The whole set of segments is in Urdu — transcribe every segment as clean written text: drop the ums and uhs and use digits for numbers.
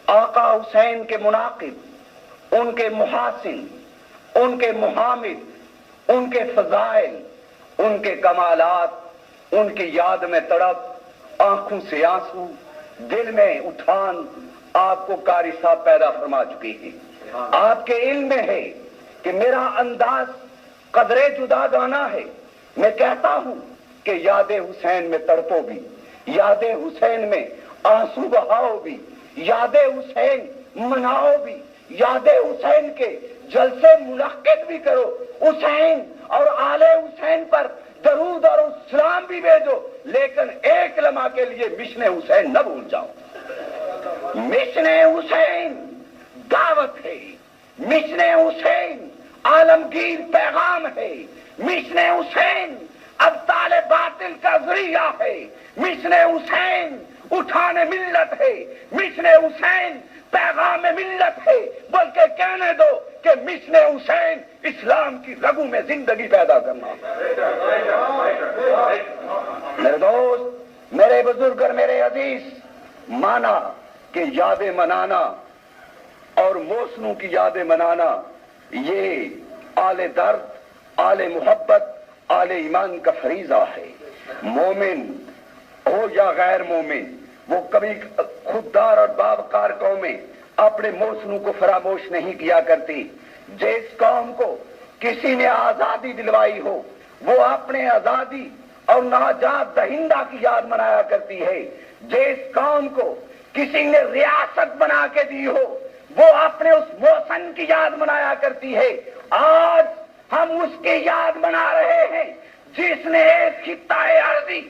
آقا حسین کے مناقب، ان کے محاسن، ان کے محامد، ان کے فضائل، ان کے کمالات، ان کی یاد میں تڑپ، آنکھوں سے آنسو، دل میں اٹھان آپ کو قاری صاحب پیدا فرما چکے ہیں۔ آپ کے علم میں ہے کہ میرا انداز قدرے جدا گانا ہے۔ میں کہتا ہوں کہ یاد حسین میں تڑپو بھی، یاد حسین میں آنسو بہاؤ بھی، یاد حسین مناؤ بھی، یاد حسین کے جلسے منعقد بھی کرو، حسین اور آل حسین پر درود اور سلام بھی بھیجو، لیکن ایک لمحہ کے لیے مشن حسین نہ بھول جاؤ۔ مشن حسین دعوت ہے، مشن حسین عالمگیر پیغام ہے، مشن حسین ابطال باطل کا ذریعہ ہے، مشن حسین اٹھانے ملت ہے، مشن حسین پیغام ملت ہے، بلکہ کہنے دو کہ مشن حسین اسلام کی رگوں میں زندگی پیدا کرنا۔ میرے دوست، میرے بزرگ اور میرے عزیز، مانا کہ یادیں منانا اور محسنوں کی یادیں منانا یہ آل درد، آل محبت، آل ایمان کا فریضہ ہے۔ مومن ہو یا غیر مومن، وہ کبھی خوددار اور باوقار قومیں اپنے محسنوں کو فراموش نہیں کیا کرتی۔ جس قوم کو کسی نے آزادی دلوائی ہو وہ اپنے آزادی اور ناجات دہندہ کی یاد منایا کرتی ہے۔ جس قوم کو کسی نے ریاست بنا کے دی ہو وہ اپنے اس محسن کی یاد منایا کرتی ہے۔ آج ہم اس کی یاد منا رہے ہیں جس نے ایک خطہ ارضی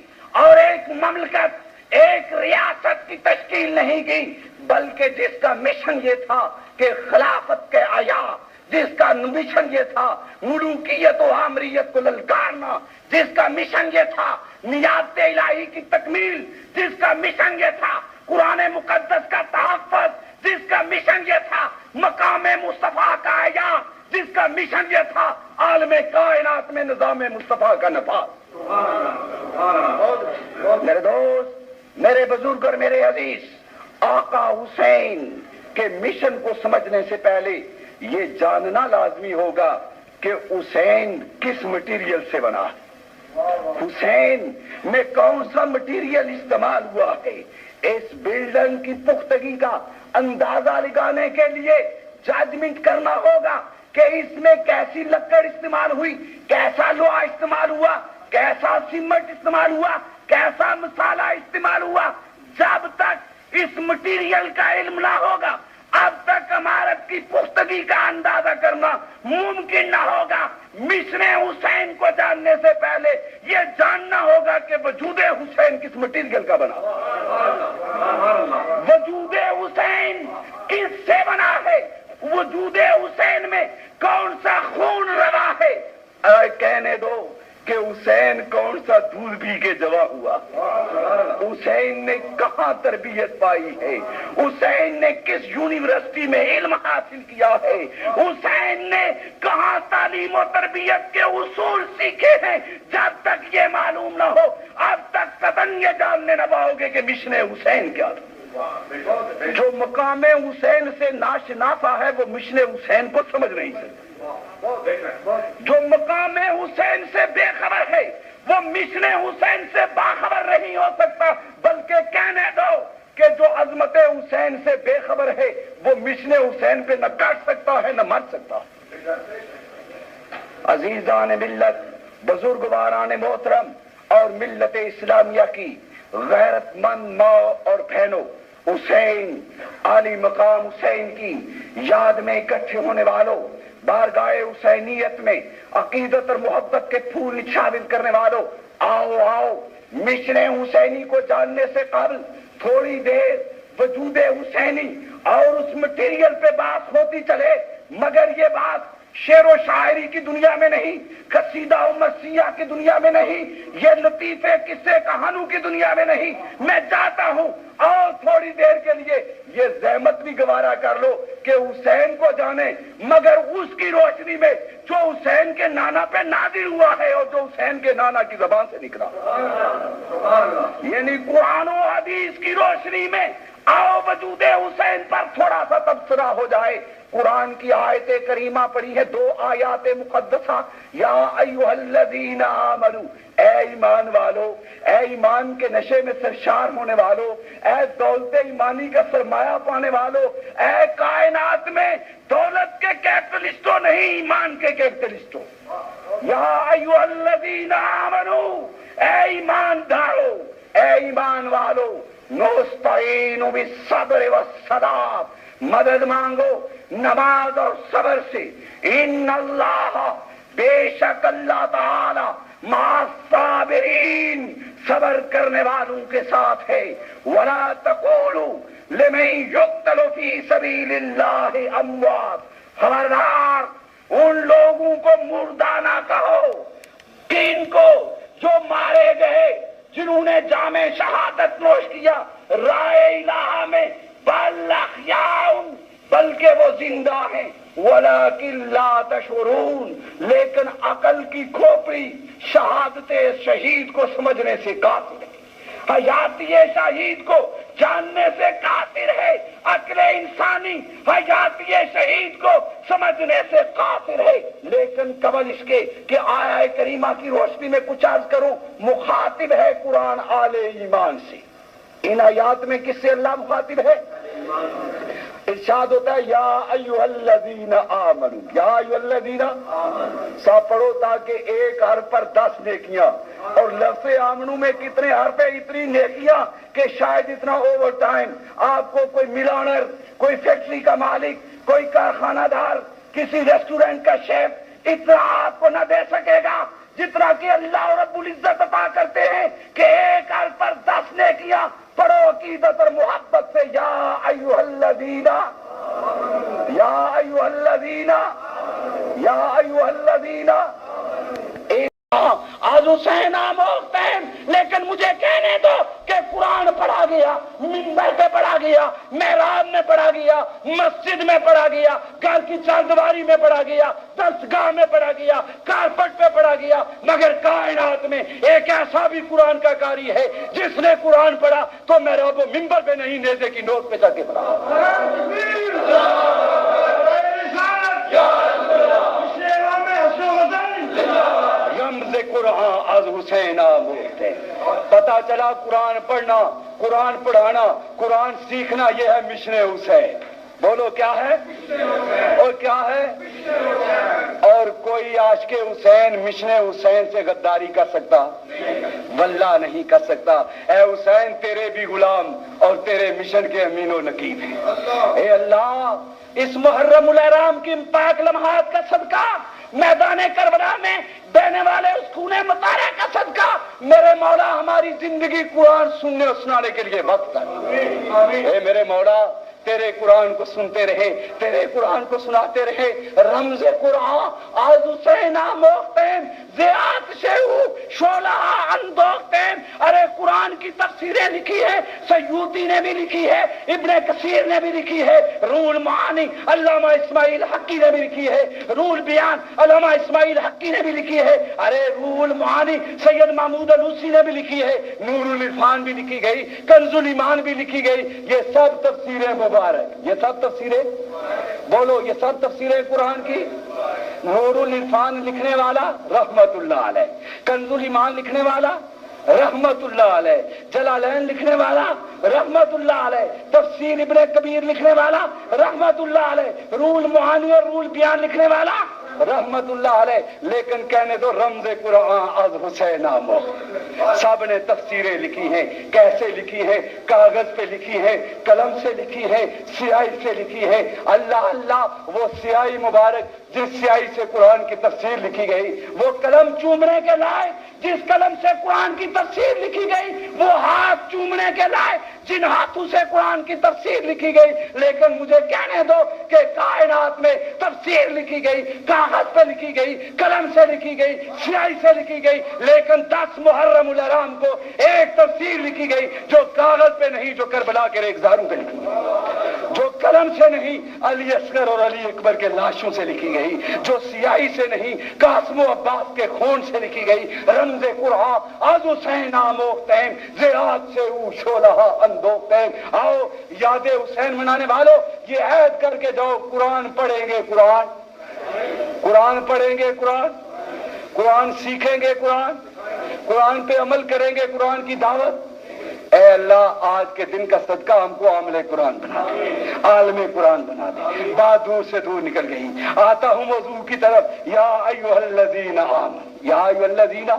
اور ایک مملکت، ایک ریاست کی تشکیل نہیں کی، بلکہ جس کا مشن یہ تھا کہ خلافت کے عیا، جس کا مشن یہ تھا ملوکیت و آمریت کو للکارنا، جس کا مشن یہ تھا نیات الہی کی تکمیل، جس کا مشن یہ تھا قرآن مقدس کا تحفظ، جس کا مشن یہ تھا مقام مصطفیٰ کا عیا، جس کا مشن یہ تھا عالم کائنات میں نظام مصطفیٰ کا نفاذ۔ میرے دوست، میرے بزرگ اور میرے عزیز، آقا حسین کے مشن کو سمجھنے سے پہلے یہ جاننا لازمی ہوگا کہ حسین کس مٹیریل سے بنا ہے، حسین میں کون سا مٹیریل استعمال ہوا ہے۔ اس بلڈنگ کی پختگی کا اندازہ لگانے کے لیے ججمنٹ کرنا ہوگا کہ اس میں کیسی لکڑ استعمال ہوئی، کیسا لوہا استعمال ہوا، کیسا سیمنٹ استعمال ہوا، کیسا مسالہ استعمال ہوا۔ جب تک اس مٹیریل کا علم نہ ہوگا اب تک عمارت کی پختگی کا اندازہ کرنا ممکن نہ ہوگا۔ مشن حسین کو جاننے سے پہلے یہ جاننا ہوگا کہ وجود حسین کس مٹیریل کا بنا، وجود حسین کس سے بنا ہے، وجود حسین میں کون سا خون روا ہے۔ کہنے دو کہ حسین کون سا دودھ پی کے جوا ہوا، حسین نے کہاں تربیت پائی ہے، حسین نے کس یونیورسٹی میں علم حاصل کیا ہے، حسین نے کہاں تعلیم و تربیت کے اصول سیکھے ہیں۔ جب تک یہ معلوم نہ ہو اب تک قطعاً یہ جاننے نہ پاؤ گے کہ مشن حسین کیا تھا۔ جو مقام حسین سے ناشناسا ہے وہ مشن حسین کو سمجھ نہیں سکتا، جو مقام حسین سے بے خبر ہے وہ مشن حسین سے باخبر نہیں ہو سکتا، بلکہ کہنے دو کہ جو عظمت حسین سے بے خبر ہے وہ مشن حسین پہ نہ کٹ سکتا ہے نہ مر سکتا ہے۔ عزیزان ملت، بزرگواران محترم اور ملت اسلامیہ کی غیرت مند ماں اور بہنوں، حسین، عالی مقام حسین کی یاد میں اکٹھے ہونے والوں، بارگاہ حسینیت میں عقیدت اور محبت کے پھول نچھاور کرنے والوں، آؤ آؤ مشن حسینی کو جاننے سے قبل تھوڑی دیر وجود حسینی اور اس مٹیریل پہ بات ہوتی چلے، مگر یہ بات شعر و شاعری کی دنیا میں نہیں، قصیدہ و مرثیہ کی دنیا میں نہیں، یہ لطیفے قصے کہانوں کی دنیا میں نہیں۔ میں چاہتا ہوں اور تھوڑی دیر کے لیے یہ زحمت بھی گوارا کر لو کہ حسین کو جانے، مگر اس کی روشنی میں جو حسین کے نانا پہ نازل ہوا ہے اور جو حسین کے نانا کی زبان سے نکلا، یعنی قرآن و حدیث کی روشنی میں آؤ وجود حسین پر تھوڑا سا تبصرہ ہو جائے. قرآن کی آیت کریمہ پڑھی ہے 2 آیات مقدسہ. یا ایھا الذین آمنو، اے ایمان والو، اے ایمان کے نشے میں سرشار ہونے والو، اے دولت ایمانی کا سرمایہ پانے والو، اے کائنات میں دولت کے کیپٹلسٹوں نہیں، ایمان کے کیپٹلسٹوں. یا ایھا الذین آمنو، اے ایماندارو، اے ایمان والو، نستعین بالصبر والصلاۃ، مدد مانگو نماز اور صبر سے. ان اللہ، بے شک اللہ تعالی، مع الصابرین، صبر کرنے والوں کے ساتھ ہے. ولا تقولوا لمن یقتل فی سبیل اللہ اموات، خبردار ان لوگوں کو مردہ نہ کہو، کن کو؟ جو مارے گئے، جنہوں نے جام شہادت نوش کیا رائے الہ میں، بل احیاء، بلکہ وہ زندہ ہیں. ولیکن لا تشعرون، لیکن عقل کی کھوپڑی شہادت شہید کو سمجھنے سے قاصر ہے، حیاتی شہید کو جاننے سے قاصر ہے. عقل انسانی حیاتی شہید کو سمجھنے سے قاصر ہے. لیکن قبل اس کے کہ آیہ کریمہ کی روشنی میں کچھ عرض کروں، مخاطب ہے قرآن آل ایمان سے. ان آیات میں کس سے اللہ مخاطب ہے؟ ارشاد ہوتا ہے یا ایھا الذین آمنو، یا ایھا الذین سب پڑھو تاکہ ایک حرف پر 10 نیکیاں. اور لفظ آمنو میں کتنے حرف ہیں؟ اتنی نیکیاں کہ شاید اتنا اوور ٹائم آپ کو کوئی ملانر، کوئی فیکٹری کا مالک، کوئی کارخانہ دار، کسی ریسٹورنٹ کا شیف اتنا آپ کو نہ دے سکے گا جتنا کہ اللہ رب العزت عطا کرتے ہیں کہ ایک حرف پر 10 نیکیاں. پڑھو عقیدت اور محبت سے، یا ایھا الذین، یا ایھا الذین، یا ایھا الذین. آج حسین آموزتے ہیں، لیکن مجھے کہنے دو کہ قرآن پڑھا گیا، منبر پہ پڑھا گیا، محراب میں پڑھا گیا، مسجد میں پڑھا گیا، گھر کی چاردیواری میں پڑھا گیا، درسگاہ میں پڑھا گیا، کارپٹ پہ پڑھا گیا. مگر کائنات میں ایک ایسا بھی قرآن کا قاری ہے جس نے قرآن پڑھا تو محراب و منبر پہ نہیں، نیزے کی نوک پہ جا کے پڑھا. رمز قرآن از حسین آموزتے. پتا چلا قرآن پڑھنا، قرآن پڑھانا، قرآن سیکھنا، یہ ہے مشن حسین. بولو کیا ہے؟ اور کیا ہے؟ اور کوئی عاشق حسین مشن حسین سے غداری کر سکتا؟ واللہ نہیں کر سکتا. اے حسین تیرے بھی غلام اور تیرے مشن کے امین و نقیب ہیں. اے اللہ، اس محرم الحرام کی پاک لمحات کا صدقہ، میدان کربلا میں دینے والے اس خون مطالعہ کا صدقہ، میرے مولا ہماری زندگی قرآن سننے اور سنانے کے لیے وقت کر. اے میرے مولا، تیرے قرآن کو سنتے رہے، تیرے قرآن کو سناتے رہے. رمز قرآن آج حسین آموختین زیاد شیعو شولہ اندوختین. ارے قرآن کی تفسیریں لکھی ہے، سیوطی نے بھی لکھی ہے، ابن کثیر نے بھی لکھی ہے، روح المعانی علامہ اسماعیل حقی نے بھی لکھی ہے، روح البیان علامہ اسماعیل حقی نے بھی لکھی ہے. ارے روح المعانی سید محمود الوسی نے بھی لکھی ہے، نور العرفان بھی لکھی گئی، کنز الایمان بھی لکھی گئی. یہ سب تفسیریں مبارک، یہ سب تفسیریں، بولو یہ سب تفسیریں قرآن کی. نور العرفان لکھنے والا رحمت اللہ علیہ، کنز الایمان لکھنے والا رحمت اللہ علیہ، جلالین لکھنے والا رحمت اللہ علیہ، تفسیر ابن کبیر لکھنے والا رحمت اللہ علیہ، روح المعانی اور روح البیان لکھنے والا رحمت اللہ علیہ. لیکن کہنے دو رمز قرآن از حسین آموخت. سب نے تفسیریں لکھی ہیں. کیسے لکھی ہیں؟ کاغذ پہ لکھی ہے، قلم سے لکھی ہے، سیاہی سے لکھی ہے. اللہ اللہ، وہ سیاہی مبارک جس سیاہی سے قرآن کی تفسیر لکھی گئی، وہ قلم چومنے کے لائق جس قلم سے قرآن کی تفسیر لکھی گئی، وہ ہاتھ چومنے کے لائق جن ہاتھوں سے قرآن کی تفسیر لکھی گئی. لیکن مجھے کہنے دو کہ کائنات میں تفسیر لکھی گئی، کاغذ پہ لکھی گئی، قلم سے لکھی گئی، سیاہی سے لکھی گئی، لیکن 10 محرم الحرام کو ایک تفسیر لکھی گئی جو کاغذ پہ نہیں، جو کربلا کے ریگزاروں پہ لکھی گئی. جو قلم سے نہیں علی اصغر اور علی اکبر کے لاشوں سے لکھی گئی، جو سیاہی سے نہیں قاسم و عباس کے خون سے لکھی گئی، رمز قرآن از حسین آموختین زراعت سے او شولہ اندوختین۔ آؤ یاد حسین منانے والوں یہ عہد کر کے جاؤ، قرآن پڑھیں گے، قرآن پڑھیں گے، قرآن سیکھیں گے، قرآن پہ عمل کریں گے، قرآن کی دعوت۔ اے اللہ آج کے دن کا صدقہ ہم کو عامل قرآن بنا دے، عالم قرآن بنا دے۔ بات دور سے دور نکل گئی، آتا ہوں موضوع کی طرف۔ یا ایھا الذین آمنوا، یا ایھا الذین،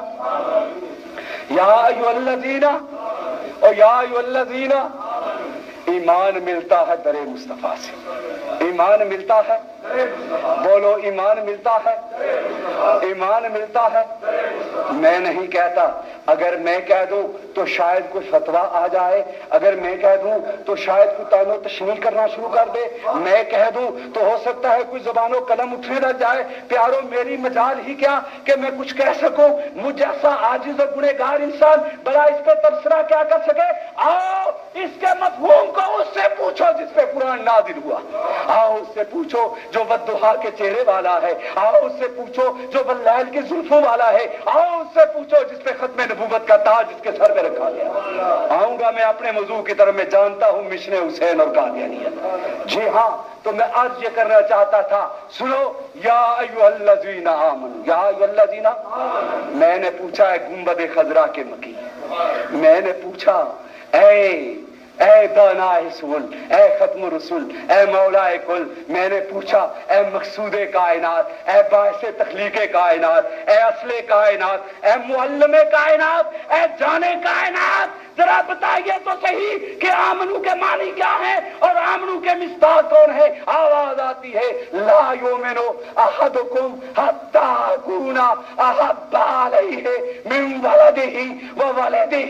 یا ایھا الذین، اور یا ایھا الذین، ایمان ملتا ہے در مصطفیٰ سے، ایمان ملتا ہے، بولو ایمان ملتا ہے، ایمان ملتا ہے۔ میں نہیں کہتا، اگر میں کہہ دوں تو شاید کوئی فتویٰ آ جائے، اگر میں کہہ دوں تو شاید کوئی تعین و تشنیع کرنا شروع کر دے، میں کہہ دوں تو ہو سکتا ہے کوئی زبان و قلم اٹھنے لگ جائے۔ پیارو میری مجال ہی کیا کہ میں کچھ کہہ سکوں، مجھ جیسا عاجز اور گنہگار انسان بڑا اس پہ تبصرہ کیا کر سکے؟ آؤ اس کے مفہوم کو اس سے پوچھو جس پہ قرآن نازل ہوا، آؤ اس سے پوچھو جو والضحیٰ کے چہرے والا ہے، آؤ اس سے پوچھو جو واللیل کی زلفوں والا ہے، آؤ اس سے پوچھو جس پہ ختم نبوت کا تاج اس کے سر پہ رکھا گیا۔ آؤں گا میں اپنے موضوع کی طرف، میں جانتا ہوں مشن حسین اور قادیانیت۔ جی ہاں، تو میں آج یہ کرنا چاہتا تھا، سنو، یا ایھا الذین آمنوا، یا ایھا الذین، میں نے پوچھا ہے گنبد خضرا کے مکی، میں نے پوچھا اے دانا رسول، اے ختم رسول، اے مولا کل، میں نے پوچھا اے مقصود کائنات، اے باعث تخلیق کائنات، اے اصل کائنات، اے معلم کائنات، اے جانے کائنات، ذرا بتائیے تو صحیح کہ آمنو کے معنی کیا ہے اور آمنو کے مصداق کون ہے؟ آواز آتی ہے لا یؤمن احدکم حتی اکون احب علیہ من ولدہ وولدہ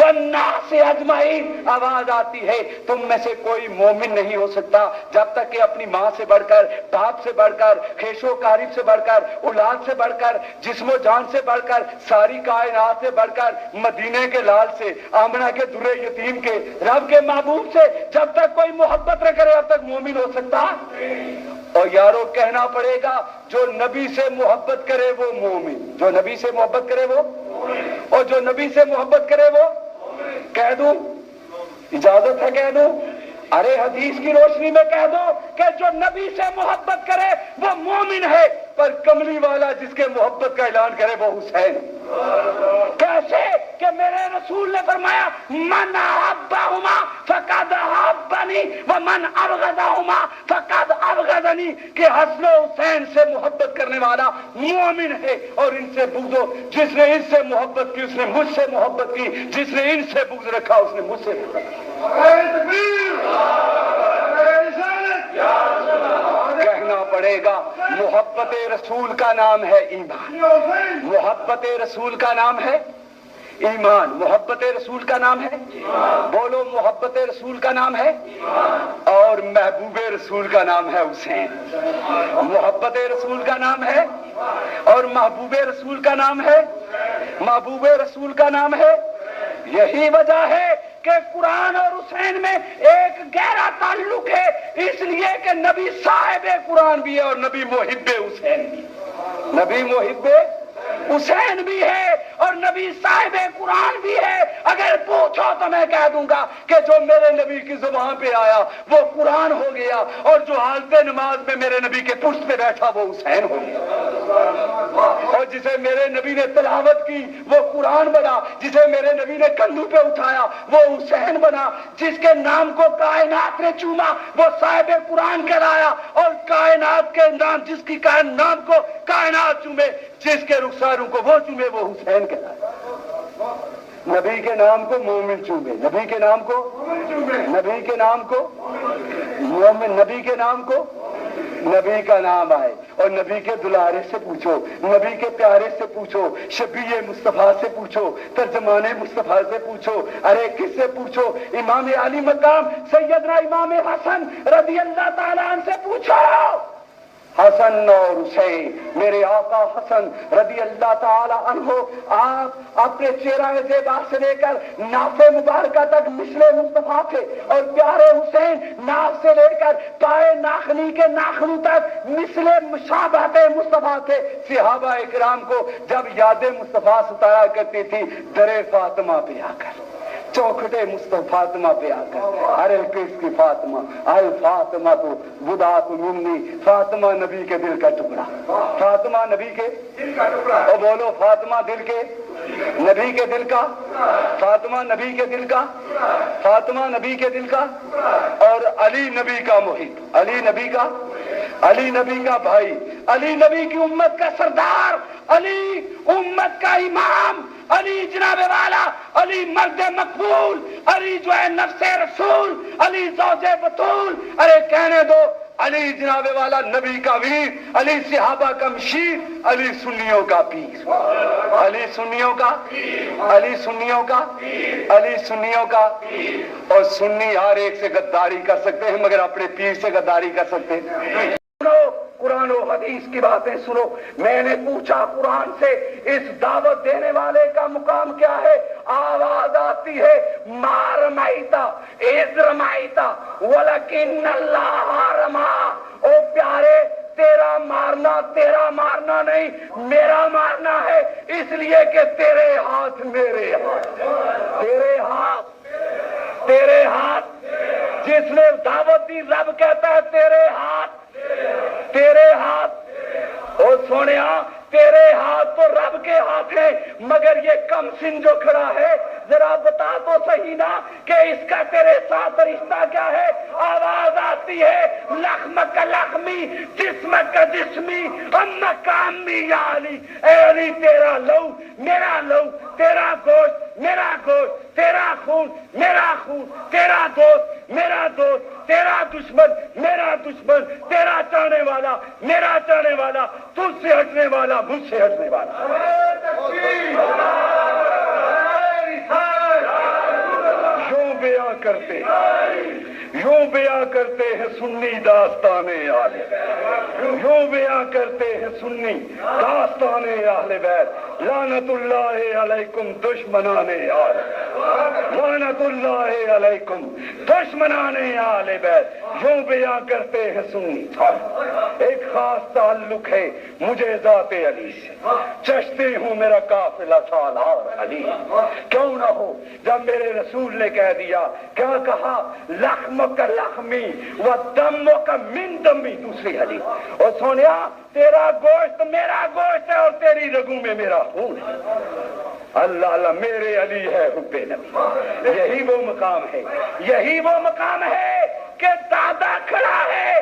والناس اجمعین۔ آواز آتی ہے تم میں سے کوئی مومن نہیں ہو سکتا جب تک کہ اپنی ماں سے بڑھ کر، باپ سے بڑھ کر، خیش و قارب سے بڑھ کر، اولاد سے بڑھ کر، جسم و جان سے بڑھ کر، ساری کائنات سے بڑھ کر، مدینے کے لال سے، آمنہ کے در یتیم کے، رب کے محبوب سے جب تک کوئی محبت نہ کرے اب تک مومن ہو سکتا؟ اور یارو کہنا پڑے گا جو نبی سے محبت کرے وہ مومن، جو نبی سے محبت کرے وہ، اور جو نبی سے محبت کرے وہ، کہہ دوں؟ اجازت ہے کہہ دوں؟ ارے حدیث کی روشنی میں کہہ دو کہ جو نبی سے محبت کرے وہ مومن ہے، پر کملی والا جس کے محبت کا اعلان کرے وہ حسین۔ کیسے کہ میرے رسول نے فرمایا من احبہما فقد احبنی ومن ابغضہما فقد ابغضنی، کہ حسن و حسین سے محبت کرنے والا مومن ہے، اور ان سے بغض، جس نے ان سے محبت کی اس نے مجھ سے محبت کی، جس نے ان سے بغض رکھا اس نے مجھ سے کہنا پڑے گا محبت رسول کا نام ہے ایمان، محبت رسول کا نام ہے ایمان، محبت رسول کا نام ہے، بولو محبت رسول کا نام ہے، اور محبوب رسول کا نام ہے حسین۔ محبت رسول کا نام ہے اور محبوب رسول کا نام ہے، محبوب رسول کا نام ہے۔ یہی وجہ ہے کہ قرآن اور حسین میں ایک گہرا تعلق ہے، اس لیے کہ نبی صاحب قرآن بھی ہے اور نبی محب حسین بھی، نبی محب حسین بھی ہے اور نبی صاحب قرآن بھی ہے۔ اگر پوچھو تو میں کہہ دوں گا کہ جو میرے نبی کی زبان پہ آیا وہ قرآن ہو گیا، اور جو حالت نماز میں میرے نبی کے پشت پہ بیٹھا وہ حسین ہو گیا، اور جسے میرے نبی نے تلاوت کی وہ قرآن بنا، جسے میرے نبی نے کندھوں پہ اٹھایا وہ حسین بنا، جس کے نام کو کائنات نے چوما وہ صاحب قرآن کہلایا، اور کائنات کے نام جس کی نام کو کائنات چومے، جس کے رخساروں کو وہ چومے وہ حسین کہلایا۔ نبی کے نام کو مومن چومے، نبی کے نام کو، نبی کے نام کو مومن، نبی کے نام کو نبی کا نام آئے، اور نبی کے دلارے سے پوچھو، نبی کے پیارے سے پوچھو، شبیہ مصطفیٰ سے پوچھو، ترجمان مصطفیٰ سے پوچھو، ارے کس سے پوچھو؟ امام علی مقام سیدنا امام حسن رضی اللہ تعالیٰ عنہ سے پوچھو۔ حسن اور حسین، میرے آقا حسن رضی اللہ تعالی عنہ، آپ اپنے چہرہ زیبا سے لے کر ناف مبارکہ تک مثل مصطفیٰ تھے، اور پیارے حسین ناف سے لے کر پائے ناخنی کے ناخنوں تک مثل مشابہت مصطفیٰ تھے۔ صحابہ اکرام کو جب یاد مصطفیٰ ستایا کرتی تھی درے فاطمہ پہ آ کر، چوکھٹے مصطفیٰ فاطمہ پہ آ کر، ارے کس کی فاطمہ، ارے فاطمہ تو بدعت منی، فاطمہ نبی کے دل کا ٹکڑا، فاطمہ نبی کے دل کا ٹکڑا، اور بولو فاطمہ دل کے نبی کے دل کا، فاطمہ نبی کے دل کا، فاطمہ نبی کے دل کا، اور علی نبی کا محب، علی نبی کا، علی نبی کا بھائی، علی نبی کی امت کا سردار، علی امت کا امام، علی جناب والا، علی مرد مقبول، علی جو ہے نفس رسول، علی زوج بطول، ارے کہنے دو علی جناب والا نبی کا ویر، علی صحابہ کا مشیر، علی سنیوں کا پیر، علی سنیوں کا، علی سنیوں کا، علی سنیوں کا، اور سنی ہر ایک سے غداری کر سکتے ہیں مگر اپنے پیر سے غداری کر سکتے ہیں؟ قرآن و حدیث کی باتیں سنو۔ میں نے پوچھا قرآن سے اس دعوت دینے والے کا مقام کیا ہے؟ آواز آتی ہے ما رمائیتا اذ رمائیتا ولکن اللہ رما۔ او پیارے، تیرا مارنا نہیں، میرا مارنا ہے، اس لیے کہ تیرے ہاتھ میرے ہاتھ، تیرے ہاتھ، جس نے دعوت دی رب کہتا ہے تیرے ہاتھ، تیرے ہاتھ، اور سونیا تیرے ہاتھ تو رب کے ہاتھ ہیں، مگر یہ کم سن جو کھڑا ہے ذرا بتا تو صحیح نا کہ اس کا تیرے ساتھ رشتہ کیا ہے؟ آواز آتی ہے لخم کا لخمی، جسم کا جسمی، امک کا امی، یا علی، اے علی تیرا لو میرا لو، تیرا گوشت میرا گوشت، تیرا خون میرا خون، تیرا دوست میرا دوست، تیرا دشمن میرا دشمن، تیرا چاہنے والا میرا چاہنے والا، تجھ سے ہٹنے والا مجھ سے ہٹنے والا۔ یوں بیاں کرتے ہیں سنی داستان آلے، یوں بیاں کرتے ہیں سنی داستان اہل بیت، لعنت اللہ علیکم دشمنان آل، لعنت اللہ علیکم دشمنان آل بیت، یوں بیاں کرتے ہیں سنی۔ ایک خاص تعلق ہے مجھے ذات علی سے، چشتی ہوں میرا قافلہ سالار علی، کیوں نہ ہو جب میرے رسول نے کہہ دیا، کیا کہا؟ لخم کا لخمی و دم کا من دمی، دوسری علی، اور سونیا تیرا گوشت میرا گوشت ہے اور تیری رگوں میں میرا خون ہے۔ اللہ اللہ، میرے علی ہے حب نبی، یہی وہ مقام ہے، یہی وہ مقام ہے کہ دادا کھڑا ہے،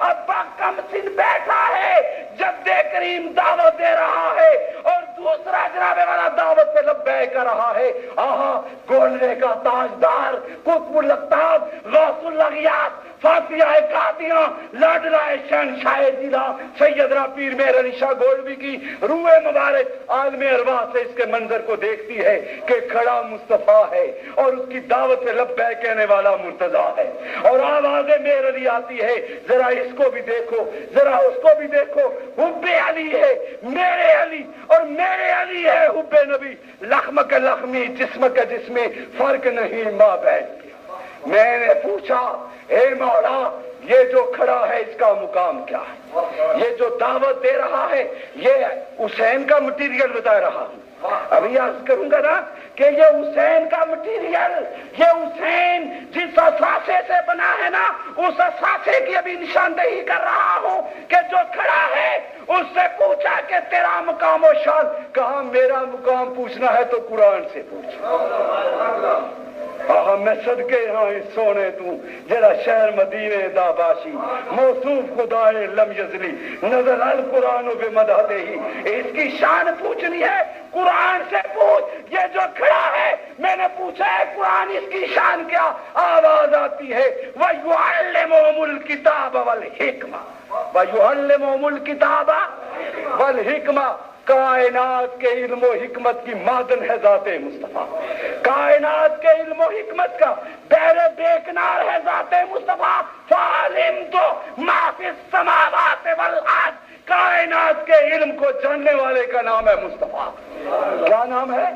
ابا کم سن بیٹھا ہے، جد کریم دعوت دے رہا ہے، اور دوسرا جناب والا دعوت پہ لبیک کر رہا ہے۔ آہا، گولنے کا تاجدار، قطب الاقطاب، غوث الاغیاث، فاتحہ قادیاں، لاڈلہ شہنشاہ ضلع سیدنا پیر مہر علی شاہ گولوی کی روح مبارک عالم ارواح سے اس کے منظر کو دیکھتی ہے کہ کھڑا مصطفیٰ ہے اور اس کی دعوت پہ لبیک کہنے والا مرتضیٰ ہے، اور آوازیں مہر علی آتی ہے، ذرا اس کو بھی دیکھو، ذرا اس کو بھی دیکھو، حب علی ہے میرے علی، اور میرے علی ہے حب نبی، لخم کا لخمی، جسم کا جسمی، فرق نہیں ماں بہن۔ میں نے پوچھا اے مولا، یہ جو کھڑا ہے اس کا مقام کیا ہے؟ یہ جو دعوت دے رہا ہے یہ حسین کا مٹیریل بتا رہا ہوں، ابھی عرض کروں گا نا کہ یہ حسین کا مٹیریل، یہ حسین جس اثاثے سے بنا ہے نا، اس اثاثے کی ابھی نشاندہی کر رہا ہوں کہ جو کھڑا ہے اس سے پوچھا کہ تیرا مقام و شان، کہا میرا مقام پوچھنا ہے تو قرآن سے پوچھ۔ میں صدقے ہاں اس سونے تو جڑا شہر مدینے دا باشی، موصوف خدائے لم یزلی، نزل القرآن بمدحہ ہی، اس کی شان پوچھنی ہے قرآن سے پوچھ۔ یہ جو کھڑا ہے میں نے پوچھا ہے قرآن اس کی شان کیا؟ آواز آتی ہے وَيُعَلِّمُهُمُ الْكِتَابَ وَالْحِكْمَةَ، وَيُعَلِّمُهُمُ الْكِتَابَ وَالْحِكْمَةَ۔ کائنات کے علم و حکمت کی معدن ہے ذات مصطفیٰ، کائنات کے علم و حکمت کا بحر بے کنار ہے ذات مصطفیٰ۔ فَعَلِمْتُ مَا فِي السَّمَاوَاتِ وَالْأَرْضِ علم کو جاننے والے کا نام ہے مصطفیٰ. کیا نام ہے؟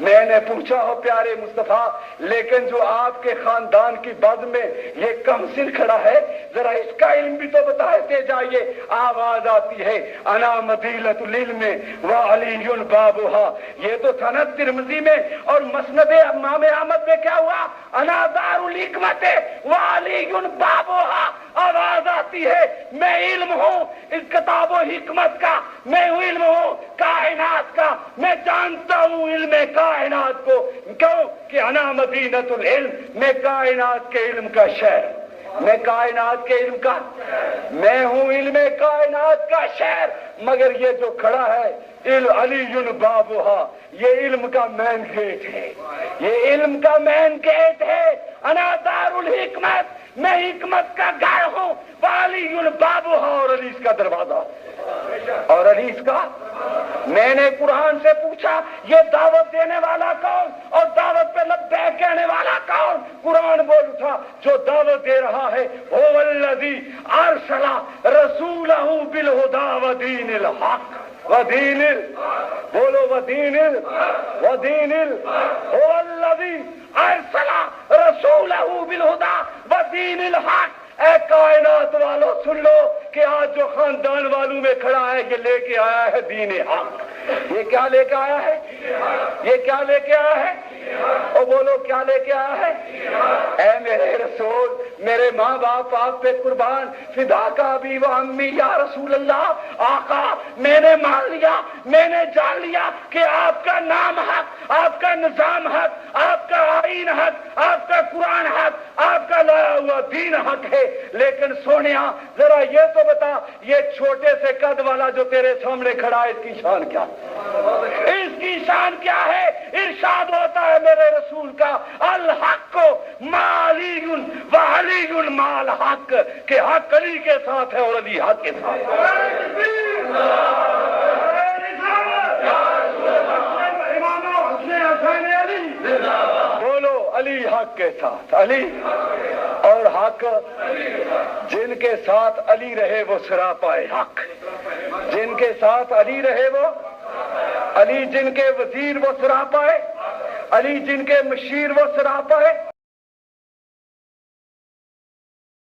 میں نے پوچھا ہو پیارے مصطفیٰ، لیکن جو آپ کے خاندان کی بد میں یہ کم سن کھڑا ہے، ذرا اس کا علم بھی تو بتاتے جائیے. آواز آتی ہے انا مدینۃ العلم وعلی بابھا. یہ تو تھا نا ترمذی میں، اور مسند امام احمد میں کیا ہوا؟ انا دار الحکمت وعلی بابھا. آواز آتی ہے میں علم ہوں اس کتاب و حکمت کا، میں علم ہوں کائنات کا، میں جانتا ہوں علم کائنات کو. کیوں کہ انا مدینۃ العلم، میں کائنات کے علم کا شہر، میں کائنات کے علم کا، میں ہوں علم کائنات کا شہر. مگر یہ جو کھڑا ہے علی بابھا، یہ علم کا مین گیٹ ہے، یہ علم کا مین گیٹ ہے. انا دار الحکمت، میں حکمت کا گھر ہوں. علی بابھا، اور علی اس کا دروازہ، اور علی اس کا. میں نے قرآن سے پوچھا یہ دعوت دینے والا کون اور دعوت پہ لبیک کہنے والا کون؟ قرآن بول اٹھا جو دعوت دے رہا ہے هو الذی ارسل رسولہ بالہدی ودین الحق ودین بولو ودین هو الذی ارسل رسولہ بالہدی ودین الحق. اے کائنات والو سن لو کہ آج جو خاندان والوں میں کھڑا ہے یہ لے کے آیا ہے دین حق. یہ کیا لے کے آیا ہے؟ یہ کیا لے کے آیا ہے؟ اور بولو کیا لے کے آیا ہے؟ اے میرے رسول، میرے ماں باپ آپ پہ قربان، فدا کا ابی و امی یا رسول اللہ. آقا میں نے مان لیا، میں نے جان لیا کہ آپ کا نام حق، آپ کا نظام حق، آپ کا آئین حق، آپ کا قرآن حق، آپ کا لایا ہوا دین حق ہے. لیکن سونیا ذرا یہ تو بتا، یہ چھوٹے سے قد والا جو تیرے سامنے کھڑا ہے اس کی شان کیا؟ اس کی شان کیا ہے؟ ارشاد ہوتا ہے میرے رسول کا الحق مالی و علی مال حق، کہ حق علی کے ساتھ ہے اور علی حق کے ساتھ ہے. بولو علی حق کے ساتھ، علی اور حق. جن کے ساتھ علی رہے وہ سراپائے حق، جن کے ساتھ علی رہے وہ علی، جن کے وزیر وہ سراپائے علی، جن کے مشیر وہ سراپائے